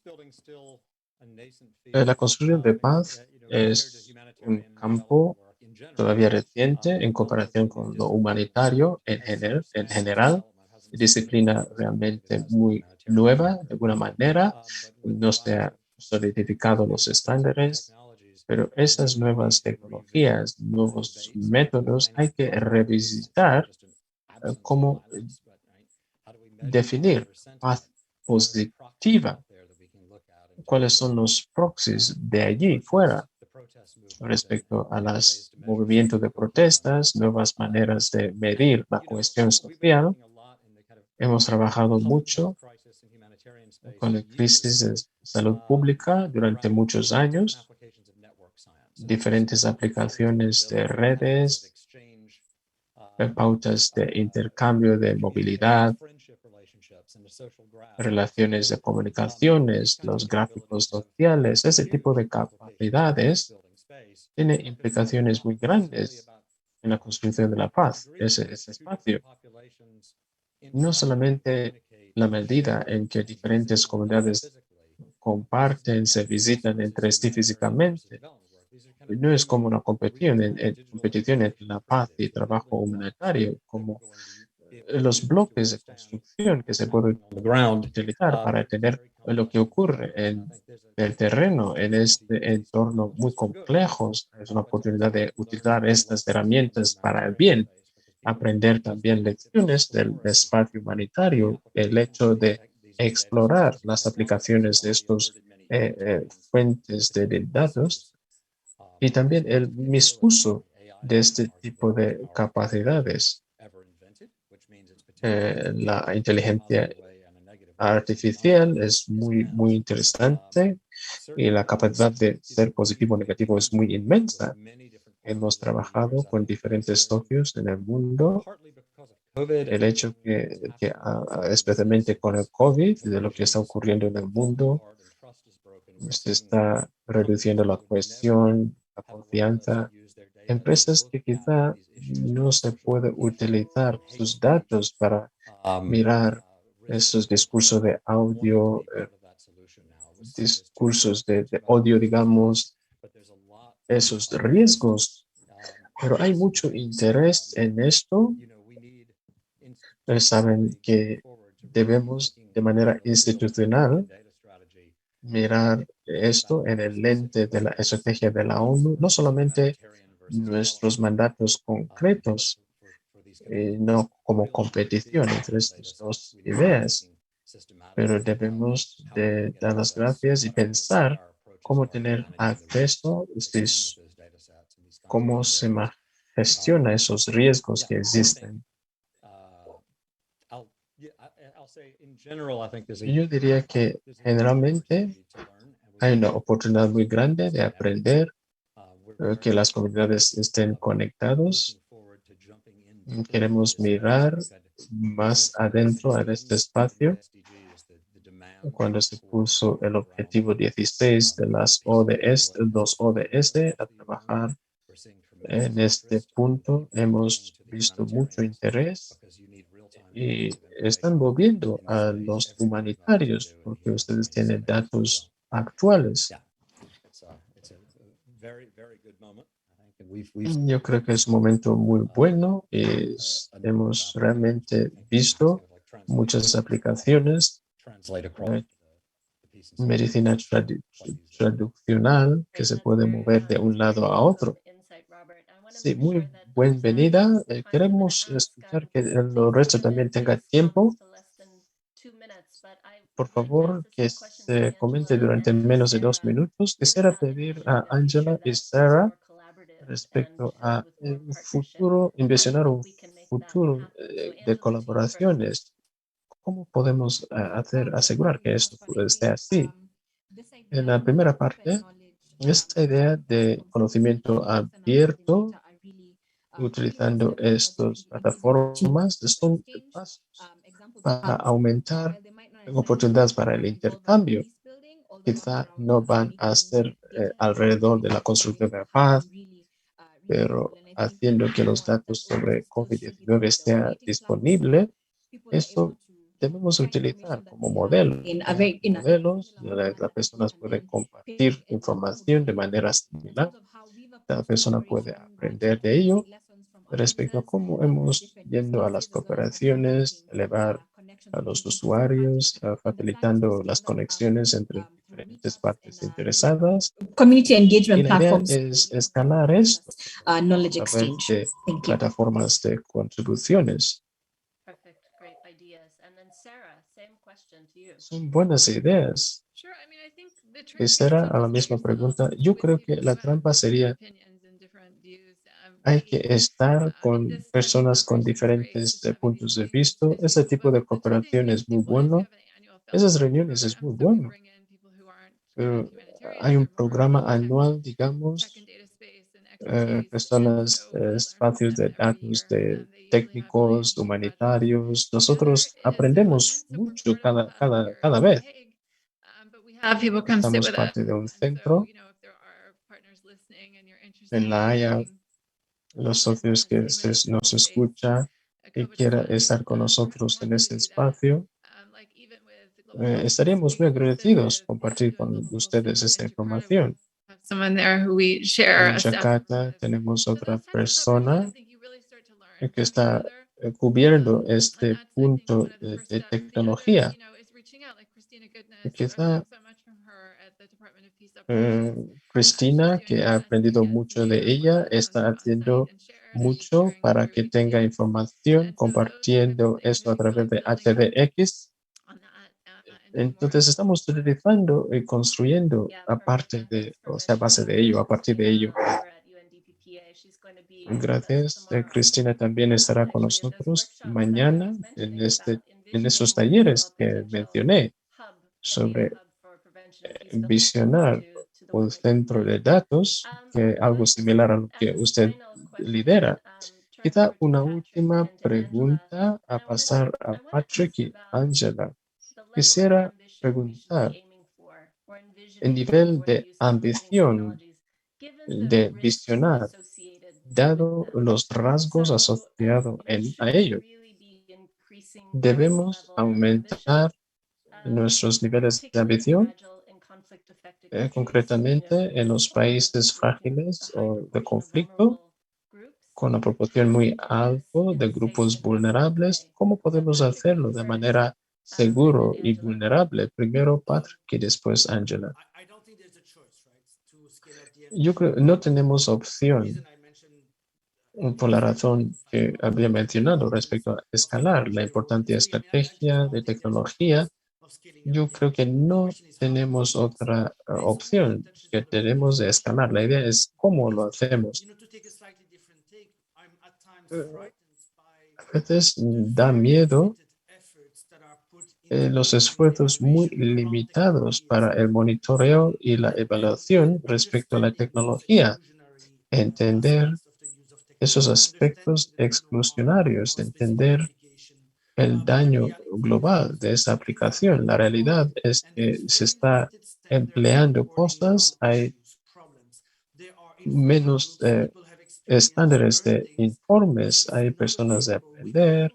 la construcción de paz es un campo todavía reciente en comparación con lo humanitario en general, disciplina realmente muy nueva de alguna manera, no se han solidificado los estándares, pero esas nuevas tecnologías, nuevos métodos, hay que revisitar cómo definir paz positiva. ¿Cuáles son los proxies de allí fuera respecto a los movimientos de protestas, nuevas maneras de medir la cohesión social? Hemos trabajado mucho con la crisis de salud pública durante muchos años, diferentes aplicaciones de redes, pautas de intercambio de movilidad, relaciones de comunicaciones, los gráficos sociales, ese tipo de capacidades tiene implicaciones muy grandes en la construcción de la paz, ese espacio. No solamente la medida en que diferentes comunidades comparten, se visitan entre sí físicamente, no es como una competición, competición entre la paz y trabajo humanitario, como los bloques de construcción que se pueden utilizar para tener lo que ocurre en el terreno, en este entorno muy complejo. Es una oportunidad de utilizar estas herramientas para el bien, aprender también lecciones del espacio humanitario, el hecho de explorar las aplicaciones de estos fuentes de datos y también el misuso de este tipo de capacidades. La inteligencia artificial es muy interesante y la capacidad de ser positivo o negativo es muy inmensa. Hemos trabajado con diferentes socios en el mundo. El hecho especialmente con el COVID, de lo que está ocurriendo en el mundo, se está reduciendo la cohesión, la confianza. Empresas que quizá no se puede utilizar sus datos para mirar esos discursos de audio, discursos de odio, digamos, esos riesgos. Pero hay mucho interés en esto. Saben que debemos de manera institucional mirar esto en el lente de la estrategia de la ONU, no solamente nuestros mandatos concretos, no como competición entre estas dos ideas, pero debemos de dar las gracias y pensar cómo tener acceso, cómo se gestiona esos riesgos que existen. Yo diría que generalmente hay una oportunidad muy grande de aprender, que las comunidades estén conectados. Queremos mirar más adentro en este espacio. Cuando se puso el objetivo 16 de las ODS, los ODS a trabajar en este punto, hemos visto mucho interés y están volviendo a los humanitarios porque ustedes tienen datos actuales. Yo creo que es un momento muy bueno y hemos realmente visto muchas aplicaciones, medicina traduccional que se puede mover de un lado a otro. Sí, muy bienvenida. Queremos escuchar que el resto también tenga tiempo. Por favor, que se comente durante menos de 2 minutos. Quisiera pedir a Angela y Sarah respecto a un futuro, envisionar un futuro de colaboraciones. ¿Cómo podemos asegurar que esto esté así? En la primera parte, esta idea de conocimiento abierto, utilizando estas plataformas, son pasos para aumentar oportunidades para el intercambio. Quizá no van a ser alrededor de la construcción de la paz, pero haciendo que los datos sobre COVID-19 estén disponibles, eso debemos utilizar como modelo. Modelos, las personas pueden compartir información de manera similar. Cada persona puede aprender de ello respecto a cómo hemos yendo a las cooperaciones, elevar a los usuarios, facilitando las conexiones entre diferentes partes interesadas. Community engagement Y la idea platforms, es escalar esto knowledge a través exchange. de Thank you. plataformas de contribuciones. Perfect, great ideas. And then Sarah, same question to you. Son buenas ideas. Sure, I mean, I think the trick Y is será to a la put misma yourself pregunta. Yo with creo que people la who have trampa sería, different opinions and different views, hay that que you- estar in con this type of personas con collaboration is great, diferentes just having puntos de these vista. Ese issues. tipo But de the two cooperación things es muy is one is we bueno. have an annual Esas fellowship reuniones es muy program, so we bueno. bring in people who aren't Pero humanitarians, hay un they're more programa tech anual, and digamos, data space and expertise. And personas, so we learn from espacios them de every datos year. de They usually have really técnicos, interesting projects. humanitarios. The other Nosotros is the aprendemos conference. So we're mucho part of cada vez. The Hague, but we have people come sit Estamos with us. parte de un And so, centro if there are partners listening and you're interested en La Haya, in los socios que nos escuchan y quiera estar con nosotros en este espacio. Estaríamos muy agradecidos compartir con ustedes esta información. Someone there who we share En a staff Jakarta tenemos otra persona que está together. cubriendo And este that's, I think, punto one of the first de steps. The other, tecnología. is reaching out, like Christina Christina Goodness. Quizá I've learned so much from her at the Department of Peace Operations. Cristina, She's que doing ha that aprendido to get mucho some de data for ella, us está on site haciendo and share it and mucho sharing para through que tenga ETA. información, And so those types of compartiendo things, esto a maybe través de building HDX. on that and doing more Entonces estamos utilizando y construyendo Yeah, aparte perfect. de, Thanks for o sea, a base mentioning de ello, a partir de ello. Christina over at UNDPPA. She's going to be with us Gracias. tomorrow Cristina también estará con actually at those nosotros workshops that I mañana was mentioning about en esos envisioning this as talleres a que potential mencioné hub, a data sobre hub for prevention and peace building, thanks visionar to the un work that you've centro done. de datos, que algo Let's similar a lo as que a usted final lidera. question, turn Quizá over to una Patrick última and to Angela, pregunta and a pasar a I want to Patrick ask y about Angela. the level of Quisiera ambition we should be preguntar aiming for or el envisioning nivel for the de use of emerging ambición technologies, given the de risks visionar, associated with dado them. los rasgos asociados a Should we ello. really be increasing this Debemos level of ambition, aumentar nuestros niveles de particularly ambición, fragile and conflict-affected countries concretamente en los países with a frágiles high o de proportion of conflicto, vulnerable groups? con una proporción How muy can we do this alta in de a safe grupos and peaceful vulnerables. way? ¿Cómo So podemos Patrick, you hacerlo de first, manera and then seguro y Angela. vulnerable? Primero Patrick y después Angela. I don't think there's a choice, right, to scale up the Yo creo ambition. no tenemos The opción reason I mentioned por la razón que había mencionado respecto a escalar la importante estrategia de tecnología. Yo creo que no tenemos otra opción que tenemos de escalar. La idea es cómo lo hacemos. A veces da miedo los esfuerzos muy limitados para el monitoreo y la evaluación respecto a la tecnología. Entender esos aspectos exclusionarios, entender el daño global de esa aplicación. La realidad es que se está empleando cosas, hay menos estándares de informes, hay personas de aprender,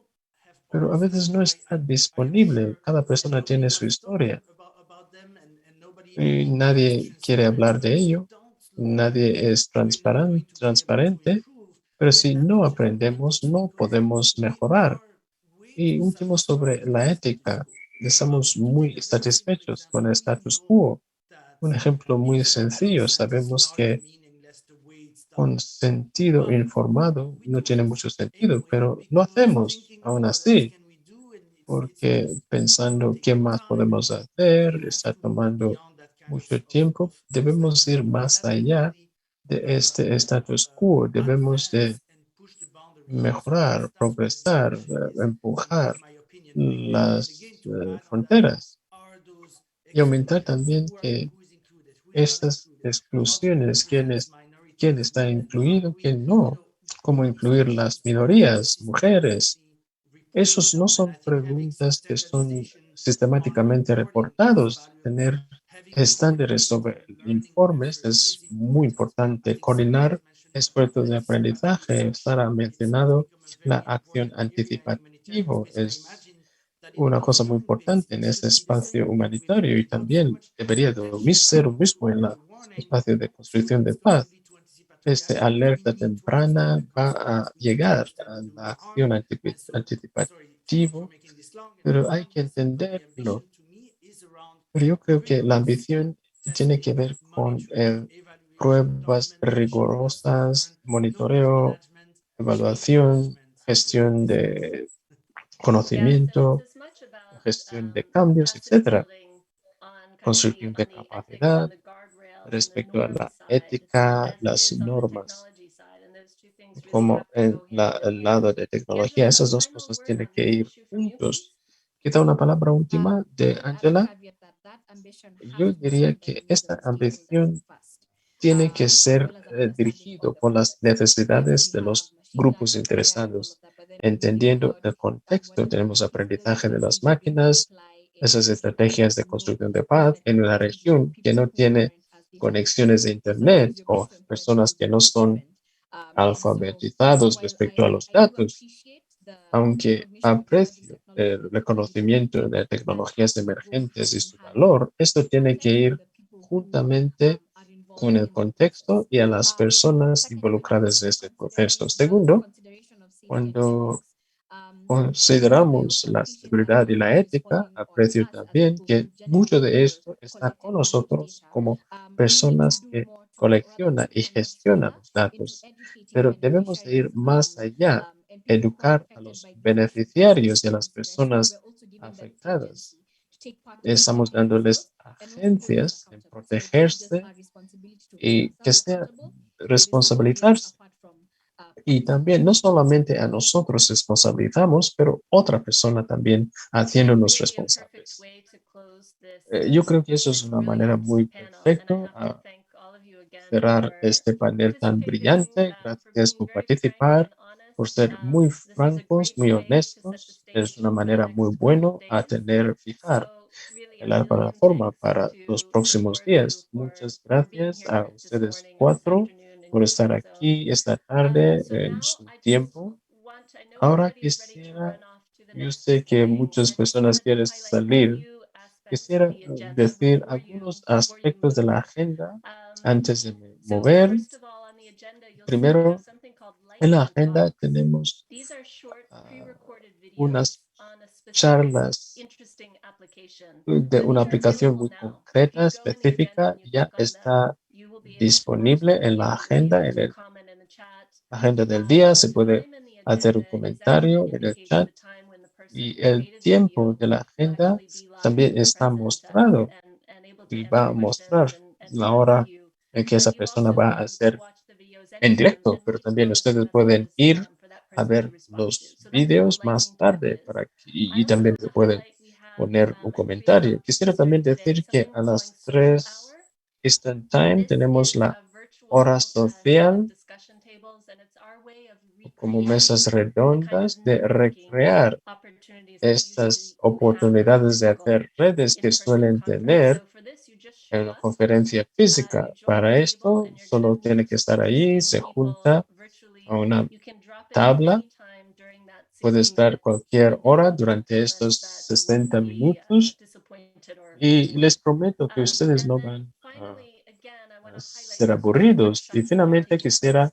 pero a veces no está disponible. Cada persona tiene su historia y nadie quiere hablar de ello, nadie es transparente, pero si no aprendemos, no podemos mejorar. Y último, sobre la ética, estamos muy satisfechos con el status quo. Un ejemplo muy sencillo, sabemos que con sentido informado no tiene mucho sentido, pero lo hacemos aún así, porque pensando qué más podemos hacer, está tomando mucho tiempo, debemos ir más allá de este status quo, debemos de mejorar, progresar, empujar las fronteras y aumentar también que estas exclusiones, quién está incluido, quién no, cómo incluir las minorías, mujeres. Esos no son preguntas que son sistemáticamente reportados. Tener estándares sobre informes es muy importante. Coordinar esfuerzos de aprendizaje. Sara ha mencionado la acción anticipativa. Es una cosa muy importante en ese espacio humanitario y también debería de ser lo mismo en el espacio de construcción de paz. Esta alerta temprana va a llegar a la acción anticipativa, pero hay que entenderlo. Pero yo creo que la ambición tiene que ver con pruebas rigurosas, monitoreo, evaluación, gestión de Yeah, so it's conocimiento, as much about gestión de cambios, capacity etcétera. building on kind of Construcción de on the ethics and capacidad the guardrails and the respecto a norm la side ética, as it las is on the normas, technology side, and those two things really como have to en go hand in el hand. lado de tecnología. Angela, a Esas dos final cosas word tienen on que this ir issue from you, juntos. please. Quizá una palabra última de I would add a Angela. caveat that ambition has Yo to be diría served by que the needs of esta the stakeholders ambición first, tiene que as ser well as an understanding of dirigido the por las context. Yes, necesidades we de have los machine grupos learning, AI, and all interesados. of that, but then we've Entendiendo heard el that contexto, when tenemos peace building aprendizaje de las needs to be máquinas, multiply esas in estrategias de remote construcción de paz and en una unreachable región que no people who tiene aren't as digitally conexiones de savvy. So it Internet is really o so important to personas que no son engagement. And so alfabetizados while respecto a los I do datos. appreciate the Aunque recognition of emerging aprecio el technologies and vision, reconocimiento de that tecnologías has to go emergentes hand y in su hand with valor, esto tiene que protecting ir the people who juntamente are involved con el in the process. contexto y a las personas Second, when it involucradas comes en to este proceso. consideration Segundo, of safety and cuando ethics, consideramos la seguridad y la ética, aprecio también que mucho de esto está con nosotros como personas que coleccionan y gestionan los datos, pero debemos de ir más allá, educar a los beneficiarios y a las personas afectadas. Estamos dándoles agencias en protegerse y que sea responsabilizarse. Y también no solamente a nosotros responsabilizamos, pero otra persona también haciéndonos responsables. Yo creo que eso es una manera muy perfecta a cerrar este panel tan brillante. Gracias por participar, por ser muy francos, muy honestos. Es una manera muy buena a tener, fijar la plataforma para los próximos días. Muchas gracias a ustedes cuatro por estar aquí esta tarde en su tiempo. Ahora quisiera, yo sé que muchas personas quieren salir. Quisiera decir algunos aspectos de la agenda antes de mover. Primero, en la agenda tenemos unas charlas de una aplicación muy concreta, específica, ya está disponible en la agenda, en la agenda del día. Se puede hacer un comentario en el chat y el tiempo de la agenda también está mostrado y va a mostrar la hora en que esa persona va a hacer en directo, pero también ustedes pueden ir a ver los vídeos más tarde y también se pueden poner un comentario. Quisiera también decir que a las 3 Eastern Time tenemos la hora social como mesas redondas de recrear estas oportunidades de hacer redes que suelen tener en una conferencia física. Para esto, solo tiene que estar ahí, se junta a una tabla, puede estar cualquier hora durante estos 60 minutos y les prometo que ustedes no van a ser aburridos. Y finalmente quisiera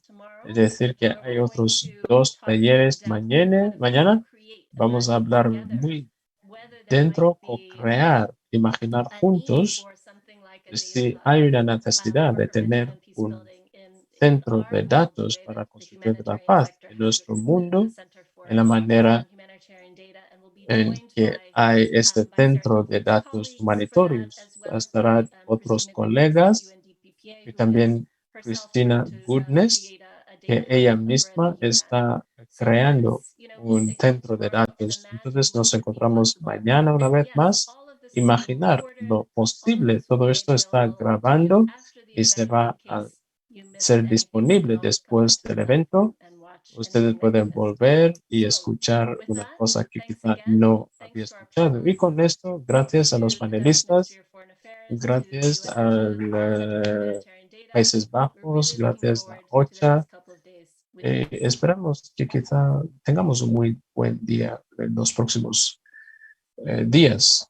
decir que hay otros 2 talleres mañana. Vamos a hablar muy dentro, co-crear, imaginar juntos si hay una necesidad de tener un centro de datos para construir la paz en nuestro mundo, en la manera en que hay este centro de datos humanitarios. Estarán otros colegas y también Cristina Goodness, que ella misma está creando un centro de datos. Entonces nos encontramos mañana una vez más. Imaginar lo posible. Todo esto está grabando y se va a ser disponible después del evento. Ustedes pueden volver y escuchar una cosa que quizá no había escuchado. Y con esto, gracias a los panelistas, gracias a Países Bajos, gracias a OCHA. Esperamos que quizá tengamos un muy buen día en los próximos días.